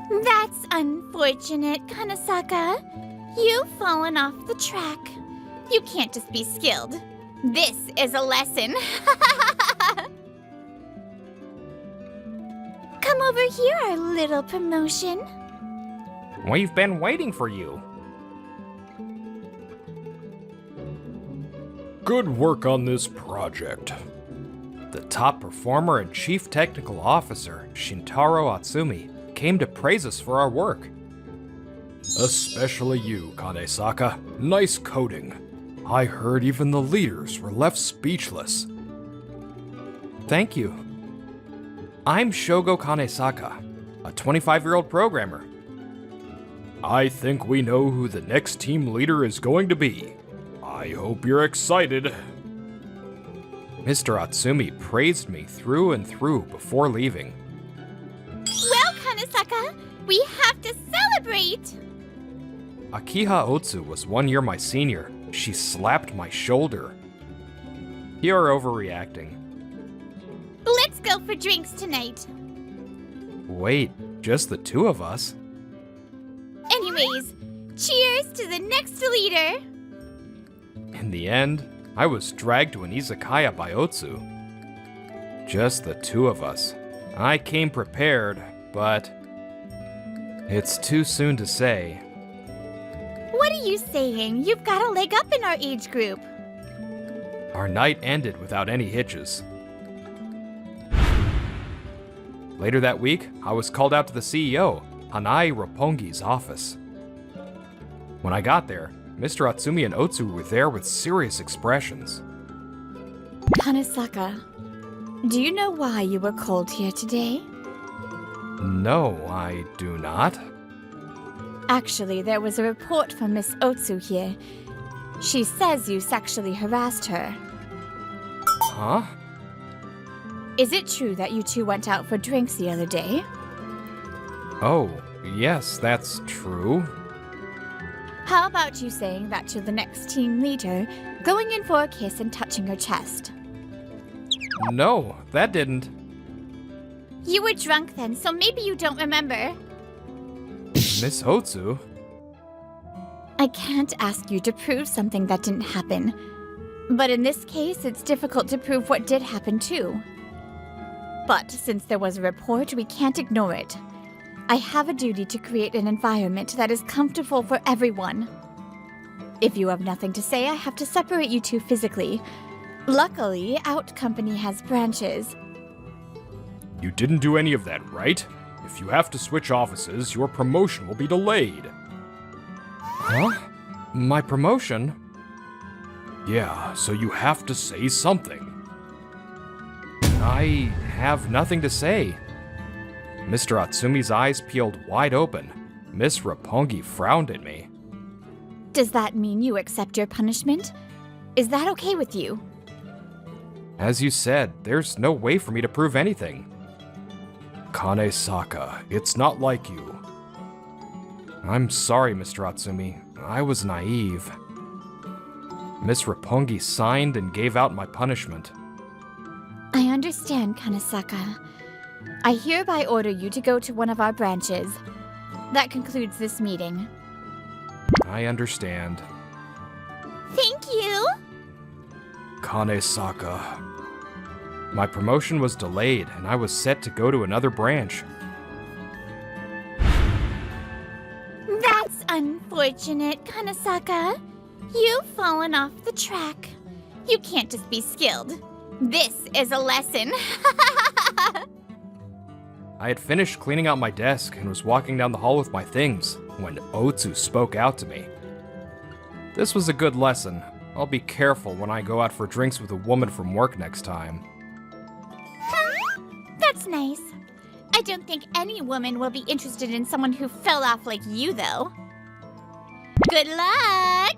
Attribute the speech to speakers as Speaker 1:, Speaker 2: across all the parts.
Speaker 1: That's unfortunate, Kanasaka. You've fallen off the track. You can't just be skilled. This is a lesson. Come over here, our little promotion.
Speaker 2: We've been waiting for you.
Speaker 3: Good work on this project.
Speaker 2: The top performer and chief technical officer, Shintaro Atsumi, came to praise us for our work.
Speaker 3: Especially you, Kanesaka. Nice coding. I heard even the leaders were left speechless.
Speaker 2: Thank you. I'm Shogo Kanesaka, a 25-year-old programmer.
Speaker 3: I think we know who the next team leader is going to be. I hope you're excited.
Speaker 2: Mr. Atsumi praised me through and through before leaving.
Speaker 1: Well, Kanasaka, we have to celebrate!
Speaker 2: Akiha Otsu was 1 year my senior. She slapped my shoulder. You're overreacting.
Speaker 1: Let's go for drinks tonight.
Speaker 2: Wait, just the two of us?
Speaker 1: Anyways, cheers to the next leader!
Speaker 2: In the end, I was dragged to an izakaya by Otsu. Just the two of us. I came prepared, but it's too soon to say.
Speaker 1: What are you saying? You've got a leg up in our age group.
Speaker 2: Our night ended without any hitches. Later that week, I was called out to the CEO, Hanai Roppongi's office. When I got there, Mr. Atsumi and Otsu were there with serious expressions.
Speaker 1: Kanasaka, do you know why you were called here today?
Speaker 2: No, I do not.
Speaker 1: Actually, there was a report from Miss Otsu here. She says you sexually harassed her.
Speaker 2: Huh?
Speaker 1: Is it true that you two went out for drinks the other day?
Speaker 2: Oh, yes, that's true.
Speaker 1: How about you saying that to the next team leader, going in for a kiss and touching her chest?
Speaker 2: No, that didn't.
Speaker 1: You were drunk then, so maybe you don't remember.
Speaker 2: Miss Otsu?
Speaker 1: I can't ask you to prove something that didn't happen. But in this case, it's difficult to prove what did happen too. But since there was a report, we can't ignore it. I have a duty to create an environment that is comfortable for everyone. If you have nothing to say, I have to separate you two physically. Luckily, Out Company has branches.
Speaker 3: You didn't do any of that, right? If you have to switch offices, your promotion will be delayed.
Speaker 2: Huh? My promotion?
Speaker 3: Yeah, so you have to say something.
Speaker 2: I have nothing to say. Mr. Atsumi's eyes peeled wide open. Miss Roppongi frowned at me.
Speaker 1: Does that mean you accept your punishment? Is that okay with you?
Speaker 2: As you said, there's no way for me to prove anything.
Speaker 3: Kanesaka, it's not like you.
Speaker 2: I'm sorry, Mr. Atsumi. I was naive. Miss Roppongi signed and gave out my punishment.
Speaker 1: I understand, Kanasaka. I hereby order you to go to one of our branches. That concludes this meeting.
Speaker 2: I understand.
Speaker 1: Thank you!
Speaker 3: Kanesaka.
Speaker 2: My promotion was delayed, and I was set to go to another branch.
Speaker 1: That's unfortunate, Kanasaka. You've fallen off the track. You can't just be skilled. This is a lesson.
Speaker 2: I had finished cleaning out my desk and was walking down the hall with my things when Otsu spoke out to me. This was a good lesson. I'll be careful when I go out for drinks with a woman from work next time.
Speaker 1: That's nice. I don't think any woman will be interested in someone who fell off like you, though. Good luck!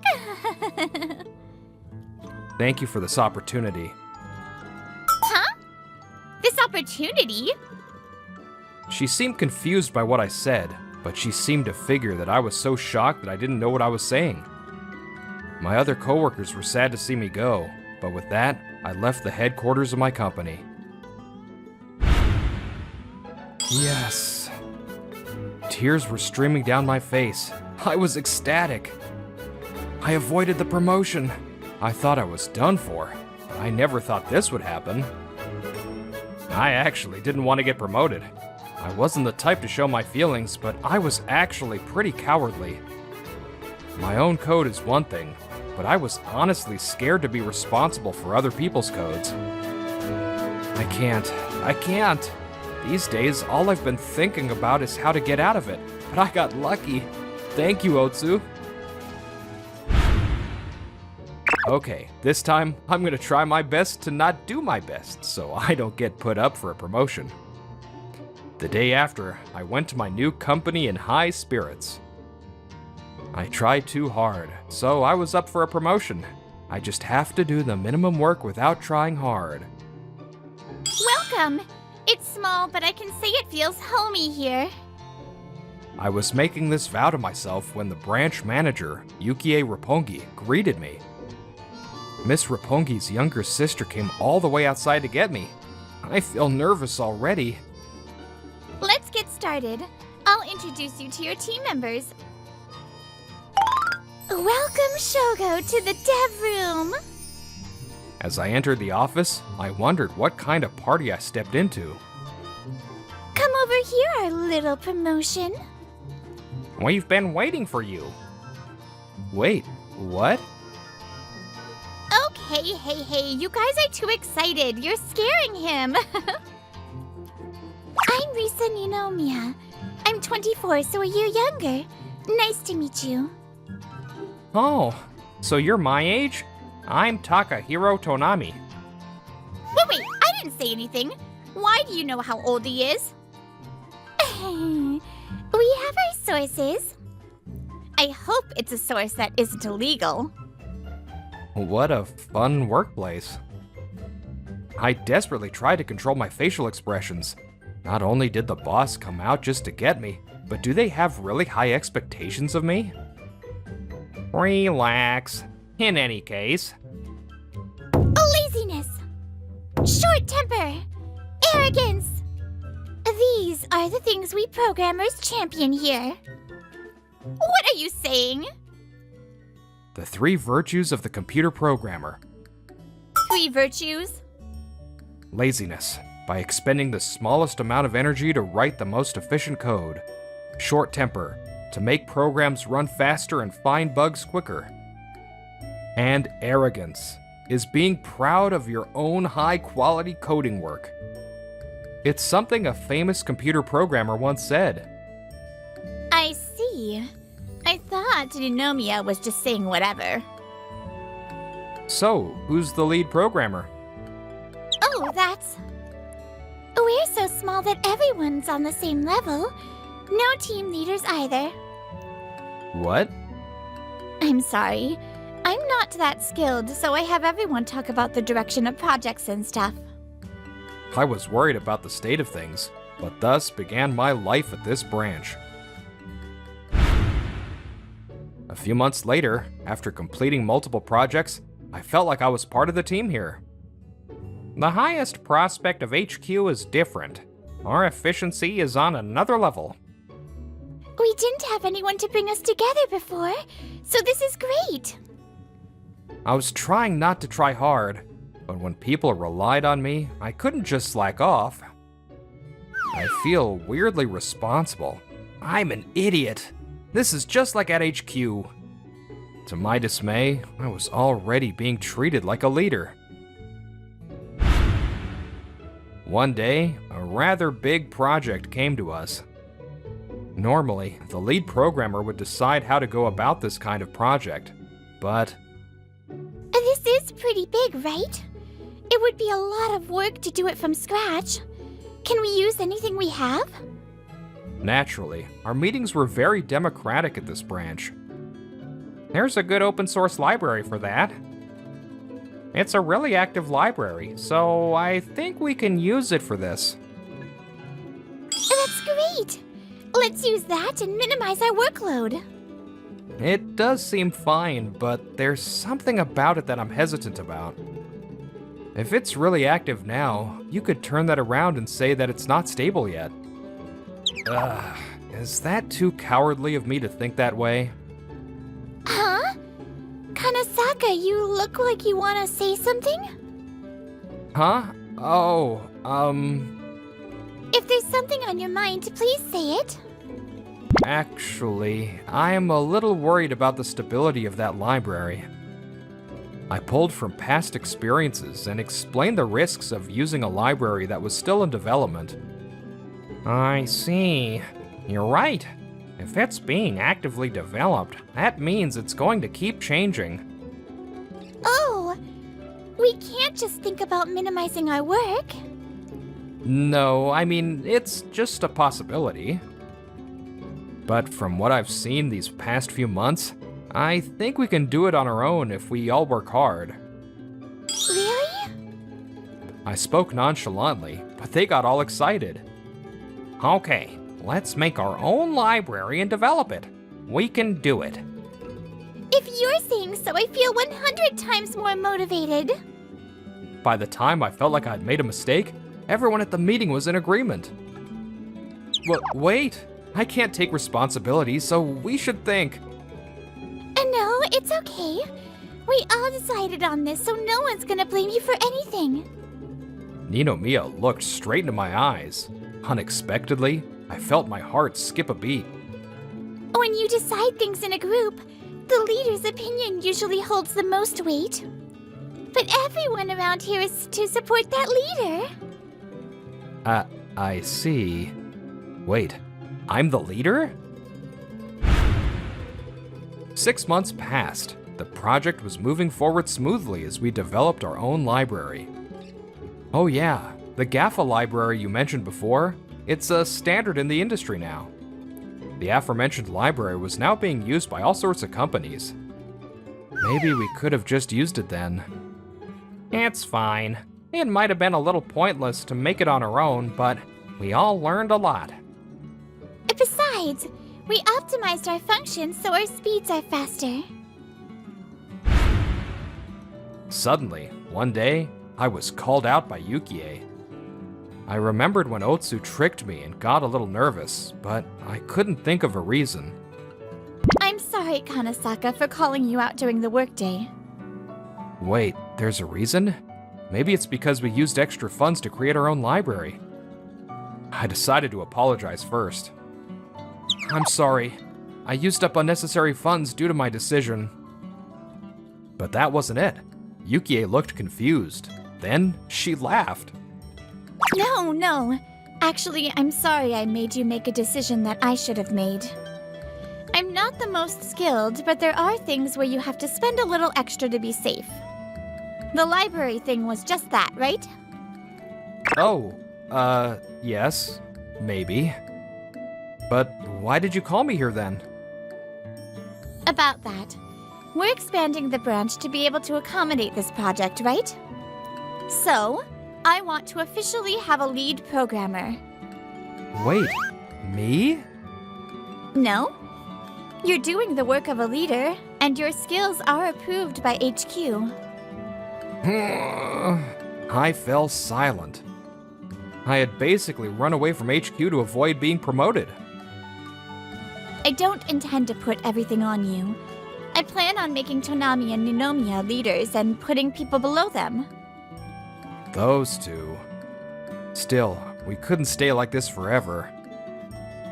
Speaker 2: Thank you for this opportunity.
Speaker 1: Huh? This opportunity?
Speaker 2: She seemed confused by what I said, but she seemed to figure that I was so shocked that I didn't know what I was saying. My other coworkers were sad to see me go, but with that, I left the headquarters of my company. Yes. Tears were streaming down my face. I was ecstatic. I avoided the promotion. I thought I was done for. I never thought this would happen. I actually didn't want to get promoted. I wasn't the type to show my feelings, but I was actually pretty cowardly. My own code is one thing, but I was honestly scared to be responsible for other people's codes. I can't. These days, all I've been thinking about is how to get out of it, but I got lucky. Thank you, Otsu. Okay, this time, I'm gonna try my best to not do my best, so I don't get put up for a promotion. The day after, I went to my new company in high spirits. I tried too hard, so I was up for a promotion. I just have to do the minimum work without trying hard.
Speaker 1: Welcome! It's small, but I can say it feels homey here.
Speaker 2: I was making this vow to myself when the branch manager, Yukie Roppongi, greeted me. Miss Roppongi's younger sister came all the way outside to get me. I feel nervous already.
Speaker 1: Let's get started. I'll introduce you to your team members. Welcome, Shogo, to the dev room.
Speaker 2: As I entered the office, I wondered what kind of party I stepped into.
Speaker 1: Come over here, our little promotion.
Speaker 2: We've been waiting for you. Wait, what?
Speaker 1: Okay, hey, you guys are too excited. You're scaring him. I'm Risa Ninomiya. I'm 24, so a year younger. Nice to meet you.
Speaker 2: Oh, so you're my age? I'm Takahiro Tonami.
Speaker 1: Wait, I didn't say anything. Why do you know how old he is? We have our sources. I hope it's a source that isn't illegal.
Speaker 2: What a fun workplace. I desperately tried to control my facial expressions. Not only did the boss come out just to get me, but do they have really high expectations of me? Relax. In any case.
Speaker 1: Laziness, short temper, arrogance. These are the things we programmers champion here. What are you saying?
Speaker 2: The 3 virtues of the computer programmer.
Speaker 1: 3 virtues?
Speaker 2: Laziness, by expending the smallest amount of energy to write the most efficient code. Short temper, to make programs run faster and find bugs quicker. And arrogance, is being proud of your own high-quality coding work. It's something a famous computer programmer once said.
Speaker 1: I see. I thought Ninomiya was just saying whatever.
Speaker 2: So, who's the lead programmer?
Speaker 1: Oh, that's... We're so small that everyone's on the same level. No team leaders either.
Speaker 2: What?
Speaker 1: I'm sorry. I'm not that skilled, so I have everyone talk about the direction of projects and stuff.
Speaker 2: I was worried about the state of things, but thus began my life at this branch. A few months later, after completing multiple projects, I felt like I was part of the team here. The highest prospect of HQ is different. Our efficiency is on another level.
Speaker 1: We didn't have anyone to bring us together before, so this is great.
Speaker 2: I was trying not to try hard, but when people relied on me, I couldn't just slack off. I feel weirdly responsible. I'm an idiot. This is just like at HQ. To my dismay, I was already being treated like a leader. One day, a rather big project came to us. Normally, the lead programmer would decide how to go about this kind of project, but...
Speaker 1: This is pretty big, right? It would be a lot of work to do it from scratch. Can we use anything we have?
Speaker 2: Naturally, our meetings were very democratic at this branch. There's a good open source library for that. It's a really active library, so I think we can use it for this.
Speaker 1: That's great! Let's use that and minimize our workload.
Speaker 2: It does seem fine, but there's something about it that I'm hesitant about. If it's really active now, you could turn that around and say that it's not stable yet. is that too cowardly of me to think that way?
Speaker 1: Huh? Kanasaka, you look like you want to say something?
Speaker 2: Huh? Oh,
Speaker 1: If there's something on your mind, please say it.
Speaker 2: actually, I am a little worried about the stability of that library. I pulled from past experiences and explained the risks of using a library that was still in development. I see. You're right. If it's being actively developed, that means it's going to keep changing.
Speaker 1: Oh, we can't just think about minimizing our work.
Speaker 2: No, I mean, it's just a possibility. But from what I've seen these past few months, I think we can do it on our own if we all work hard.
Speaker 1: Really?
Speaker 2: I spoke nonchalantly, but they got all excited. Okay, let's make our own library and develop it. We can do it.
Speaker 1: If you're saying so, I feel 100 times more motivated.
Speaker 2: By the time I felt like I'd made a mistake, everyone at the meeting was in agreement. Wait, I can't take responsibility, so we should think.
Speaker 1: No, it's okay. We all decided on this, so no one's gonna blame you for anything.
Speaker 2: Ninomiya looked straight into my eyes. Unexpectedly, I felt my heart skip a beat.
Speaker 1: When you decide things in a group, the leader's opinion usually holds the most weight. But everyone around here is to support that leader.
Speaker 2: I see. Wait, I'm the leader? 6 months passed. The project was moving forward smoothly as we developed our own library. Oh yeah, the GAFA library you mentioned before, it's a standard in the industry now. The aforementioned library was now being used by all sorts of companies. Maybe we could have just used it then. It's fine. It might have been a little pointless to make it on our own, but we all learned a lot.
Speaker 1: Besides, we optimized our functions so our speeds are faster.
Speaker 2: Suddenly, one day, I was called out by Yukie. I remembered when Otsu tricked me and got a little nervous, but I couldn't think of a reason.
Speaker 1: I'm sorry, Kanasaka, for calling you out during the workday.
Speaker 2: Wait, there's a reason? Maybe it's because we used extra funds to create our own library. I decided to apologize first. I'm sorry. I used up unnecessary funds due to my decision. But that wasn't it. Yukie looked confused. Then she laughed.
Speaker 1: No. Actually, I'm sorry I made you make a decision that I should have made. I'm not the most skilled, but there are things where you have to spend a little extra to be safe. The library thing was just that, right?
Speaker 2: Oh, yes, maybe. But why did you call me here then?
Speaker 1: About that. We're expanding the branch to be able to accommodate this project, right? So, I want to officially have a lead programmer.
Speaker 2: Wait, me?
Speaker 1: No? You're doing the work of a leader, and your skills are approved by HQ.
Speaker 2: I fell silent. I had basically run away from HQ to avoid being promoted.
Speaker 1: I don't intend to put everything on you. I plan on making Tonami and Ninomiya leaders and putting people below them.
Speaker 2: Those two. Still, we couldn't stay like this forever.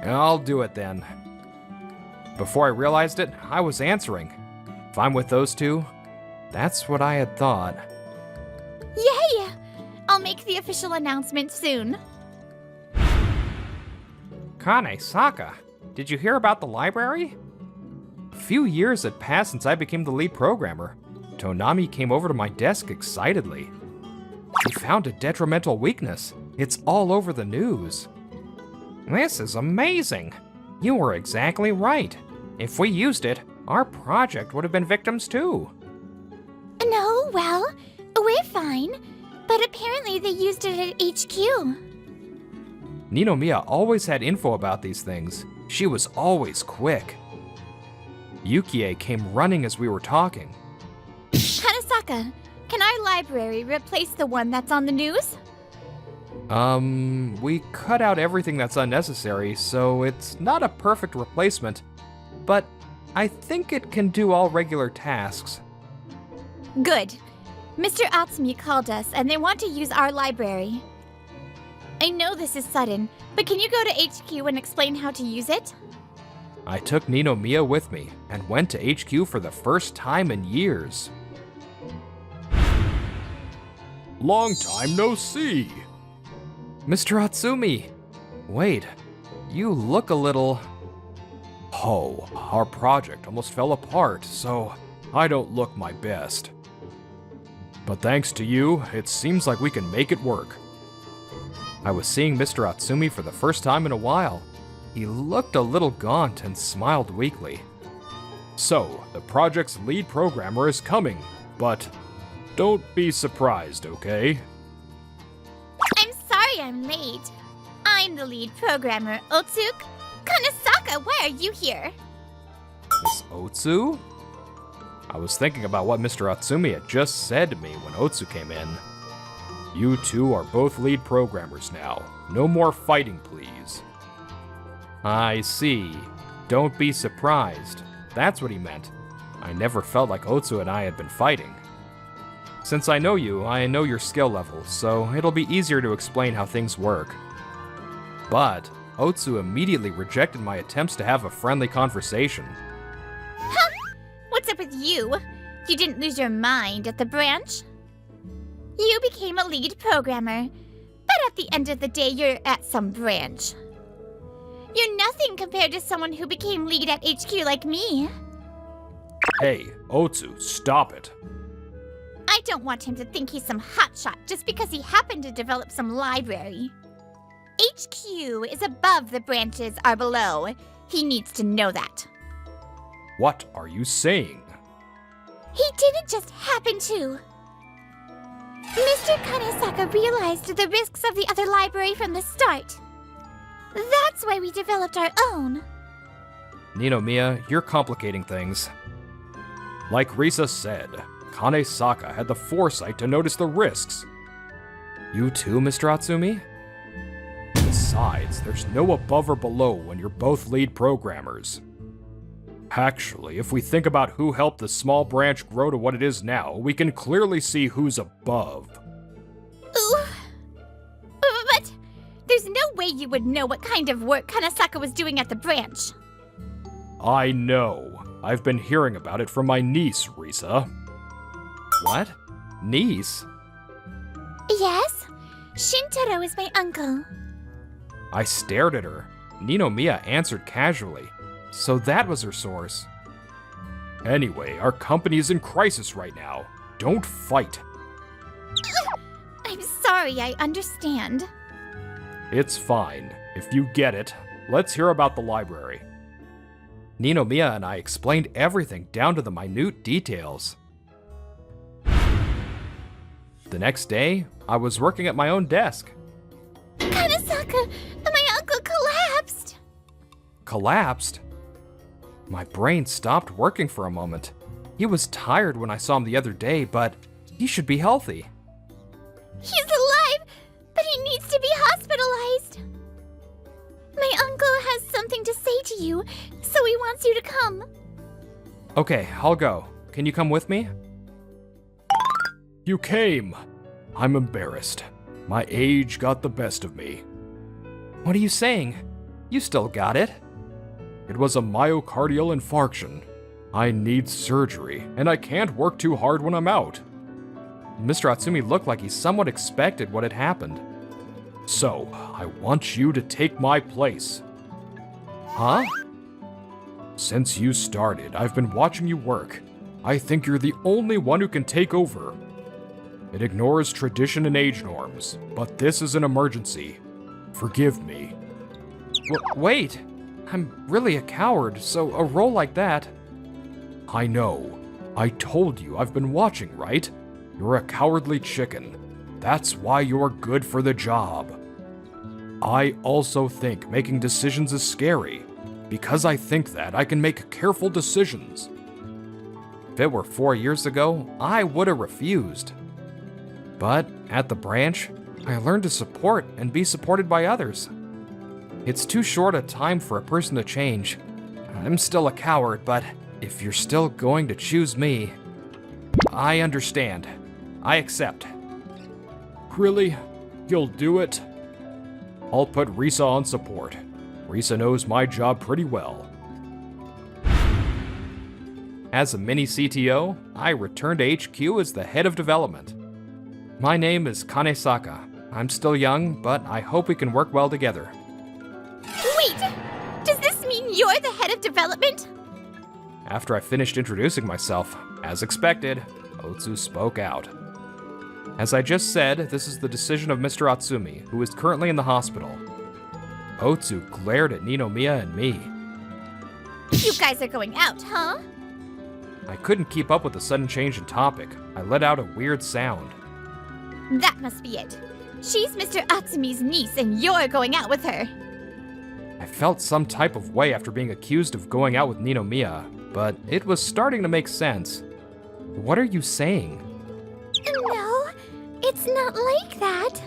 Speaker 2: I'll do it then. Before I realized it, I was answering. If I'm with those two, that's what I had thought.
Speaker 1: Yay! I'll make the official announcement soon.
Speaker 2: Kane-saka, did you hear about the library? A few years had passed since I became the lead programmer. Tonami came over to my desk excitedly. He found a detrimental weakness. It's all over the news. This is amazing. You were exactly right. If we used it, our project would have been victims too.
Speaker 1: No, well, we're fine. But apparently they used it at HQ.
Speaker 2: Ninomiya always had info about these things. She was always quick. Yukie came running as we were talking.
Speaker 1: Kanasaka, can our library replace the one that's on the news?
Speaker 2: We cut out everything that's unnecessary, so it's not a perfect replacement, but I think it can do all regular tasks.
Speaker 1: Good. Mr. Atsumi called us, and they want to use our library. I know this is sudden, but can you go to HQ and explain how to use it?
Speaker 2: I took Ninomiya with me and went to HQ for the first time in years.
Speaker 3: Long time no see.
Speaker 2: Mr. Atsumi! Wait, you look a little...
Speaker 3: Oh, our project almost fell apart, so I don't look my best. But thanks to you, it seems like we can make it work.
Speaker 2: I was seeing Mr. Atsumi for the first time in a while. He looked a little gaunt and smiled weakly.
Speaker 3: So, the project's lead programmer is coming, but don't be surprised, okay?
Speaker 1: I'm sorry I'm late. I'm the lead programmer, Otsuke. Kanasaka, why are you here?
Speaker 2: Miss Otsu? I was thinking about what Mr. Atsumi had just said to me when Otsu came in.
Speaker 3: You two are both lead programmers now. No more fighting, please.
Speaker 2: I see. Don't be surprised. That's what he meant. I never felt like Otsu and I had been fighting. Since I know you, I know your skill level, so it'll be easier to explain how things work. But Otsu immediately rejected my attempts to have a friendly conversation.
Speaker 1: Huh? What's up with you? You didn't lose your mind at the branch? You became a lead programmer, but at the end of the day, you're at some branch. You're nothing compared to someone who became lead at HQ like me.
Speaker 3: Hey, Otsu, stop it.
Speaker 1: I don't want him to think he's some hotshot just because he happened to develop some library. HQ is above the branches are below. He needs to know that.
Speaker 3: What are you saying?
Speaker 1: He didn't just happen to. Mr. Kanesaka realized the risks of the other library from the start. That's why we developed our own.
Speaker 2: Ninomiya, you're complicating things.
Speaker 3: Like Risa said, Kanesaka had the foresight to notice the risks.
Speaker 2: You too, Mr. Atsumi?
Speaker 3: Besides, there's no above or below when you're both lead programmers. Actually, if we think about who helped the small branch grow to what it is now, we can clearly see who's above.
Speaker 1: Ooh. But there's no way you would know what kind of work Kanesaka was doing at the branch.
Speaker 3: I know. I've been hearing about it from my niece, Risa.
Speaker 2: What? Niece?
Speaker 1: Yes? Shintaro is my uncle.
Speaker 2: I stared at her. Ninomiya answered casually. So that was her source.
Speaker 3: Anyway, our company is in crisis right now. Don't fight.
Speaker 1: I'm sorry, I understand.
Speaker 3: It's fine. If you get it, let's hear about the library.
Speaker 2: Ninomiya and I explained everything down to the minute details. The next day, I was working at my own desk.
Speaker 1: Kanesaka, my uncle collapsed.
Speaker 2: Collapsed? My brain stopped working for a moment. He was tired when I saw him the other day, but he should be healthy.
Speaker 1: He's alive, but he needs to be hospitalized. My uncle has something to say to you, so he wants you to come.
Speaker 2: Okay, I'll go. Can you come with me?
Speaker 3: You came. I'm embarrassed. My age got the best of me.
Speaker 2: What are you saying? You still got it.
Speaker 3: It was a myocardial infarction. I need surgery, and I can't work too hard when I'm out.
Speaker 2: Mr. Atsumi looked like he somewhat expected what had happened.
Speaker 3: So, I want you to take my place.
Speaker 2: Huh?
Speaker 3: Since you started, I've been watching you work. I think you're the only one who can take over. It ignores tradition and age norms, but this is an emergency. Forgive me.
Speaker 2: Wait! I'm really a coward, so a role like that...
Speaker 3: I know. I told you I've been watching, right? You're a cowardly chicken. That's why you're good for the job. I also think making decisions is scary. Because I think that, I can make careful decisions.
Speaker 2: If it were 4 years ago, I would have refused. But at the branch, I learned to support and be supported by others. It's too short a time for a person to change. I'm still a coward, but if you're still going to choose me, I understand. I accept.
Speaker 3: Really? You'll do it? I'll put Risa on support. Risa knows my job pretty well.
Speaker 2: As a mini CTO, I returned to HQ as the head of development. My name is Kanesaka. I'm still young, but I hope we can work well together.
Speaker 1: Wait! Does this mean you're the head of development?
Speaker 2: After I finished introducing myself, as expected, Otsu spoke out. As I just said, this is the decision of Mr. Atsumi, who is currently in the hospital. Otsu glared at Ninomiya and me.
Speaker 1: You guys are going out, huh?
Speaker 2: I couldn't keep up with the sudden change in topic. I let out a weird sound.
Speaker 1: That must be it. She's Mr. Atsumi's niece and you're going out with her.
Speaker 2: I felt some type of way after being accused of going out with Ninomiya, but it was starting to make sense. What are you saying?
Speaker 1: No, it's not like that.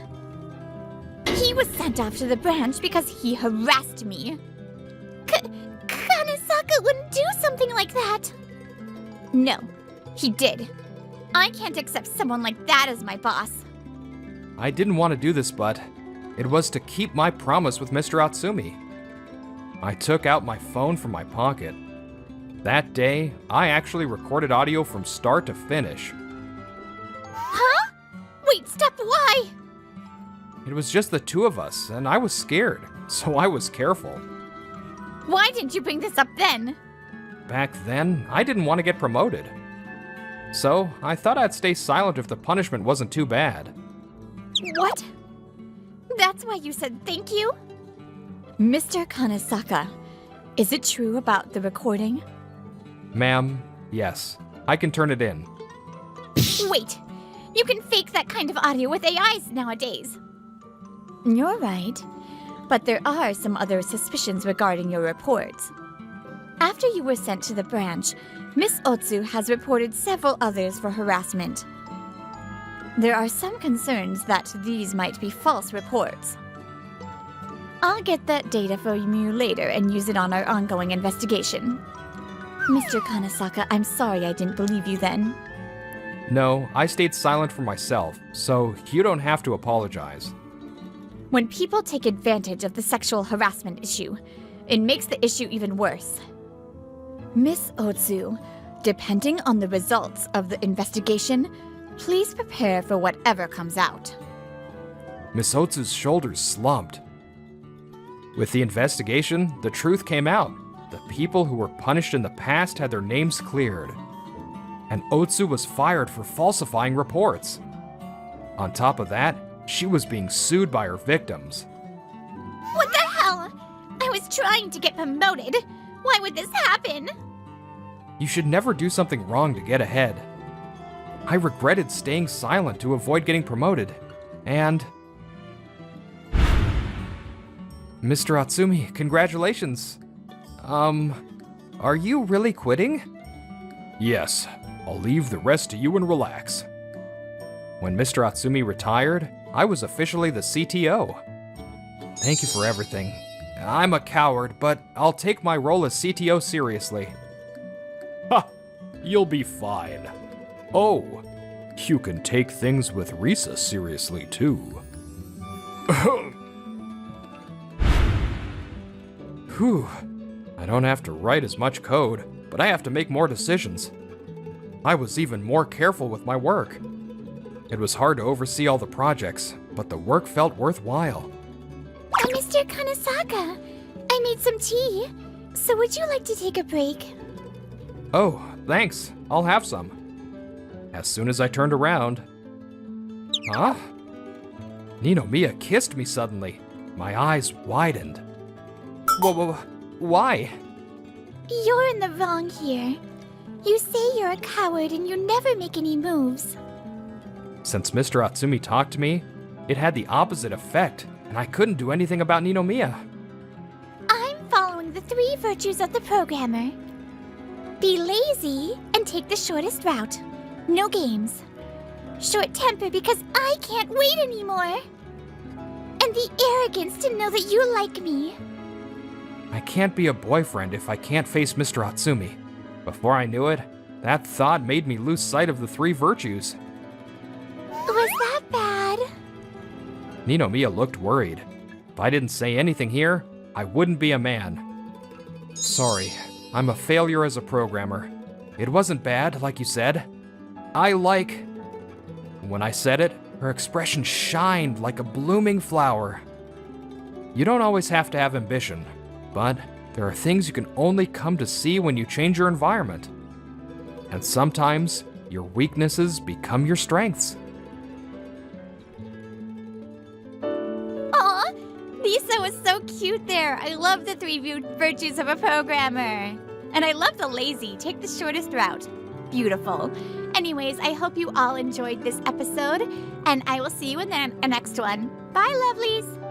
Speaker 1: He was sent off to the branch because he harassed me. Kanesaka wouldn't do something like that. No, he did. I can't accept someone like that as my boss.
Speaker 2: I didn't want to do this, but it was to keep my promise with Mr. Atsumi. I took out my phone from my pocket. That day, I actually recorded audio from start to finish.
Speaker 1: Huh? Wait, stop, why?
Speaker 2: It was just the two of us, and I was scared, so I was careful.
Speaker 1: Why didn't you bring this up then?
Speaker 2: Back then, I didn't want to get promoted. So, I thought I'd stay silent if the punishment wasn't too bad.
Speaker 1: What? That's why you said thank you? Mr. Kanesaka, is it true about the recording?
Speaker 2: Ma'am, yes. I can turn it in.
Speaker 1: Wait, you can fake that kind of audio with AIs nowadays. You're right, but there are some other suspicions regarding your reports. After you were sent to the branch, Miss Otsu has reported several others for harassment. There are some concerns that these might be false reports. I'll get that data from you later and use it on our ongoing investigation. Mr. Kanesaka, I'm sorry I didn't believe you then.
Speaker 2: No, I stayed silent for myself, so you don't have to apologize.
Speaker 1: When people take advantage of the sexual harassment issue, it makes the issue even worse. Miss Otsu, depending on the results of the investigation, please prepare for whatever comes out.
Speaker 2: Miss Otsu's shoulders slumped. With the investigation, the truth came out. The people who were punished in the past had their names cleared. And Otsu was fired for falsifying reports. On top of that, she was being sued by her victims.
Speaker 1: What the hell? I was trying to get promoted. Why would this happen?
Speaker 2: You should never do something wrong to get ahead. I regretted staying silent to avoid getting promoted, and... Mr. Atsumi, congratulations. Are you really quitting?
Speaker 3: Yes, I'll leave the rest to you and relax.
Speaker 2: When Mr. Atsumi retired, I was officially the CTO. Thank you for everything. I'm a coward, but I'll take my role as CTO seriously.
Speaker 3: Ha! You'll be fine. Oh, you can take things with Risa seriously, too.
Speaker 2: Whew. I don't have to write as much code, but I have to make more decisions. I was even more careful with my work. It was hard to oversee all the projects, but the work felt worthwhile.
Speaker 1: Mr. Kanesaka, I made some tea. So would you like to take a break?
Speaker 2: Oh, thanks. I'll have some. As soon as I turned around... Huh? Ninomiya kissed me suddenly. My eyes widened. Why?
Speaker 1: You're in the wrong here. You say you're a coward and you never make any moves.
Speaker 2: Since Mr. Atsumi talked to me, it had the opposite effect, and I couldn't do anything about Ninomiya.
Speaker 1: I'm following the 3 virtues of the programmer. Be lazy and take the shortest route. No games. Short temper because I can't wait anymore. And the arrogance to know that you like me.
Speaker 2: I can't be a boyfriend if I can't face Mr. Hatsumi. Before I knew it, that thought made me lose sight of the 3 virtues.
Speaker 1: Was that bad?
Speaker 2: Ninomiya looked worried. If I didn't say anything here, I wouldn't be a man. Sorry, I'm a failure as a programmer. It wasn't bad, like you said. When I said it, her expression shined like a blooming flower. You don't always have to have ambition, but there are things you can only come to see when you change your environment. And sometimes, your weaknesses become your strengths.
Speaker 1: Aw, Lisa was so cute there. I love the 3 virtues of a programmer. And I love the lazy, take the shortest route. Beautiful. Anyways, I hope you all enjoyed this episode, and I will see you in the next one. Bye, lovelies!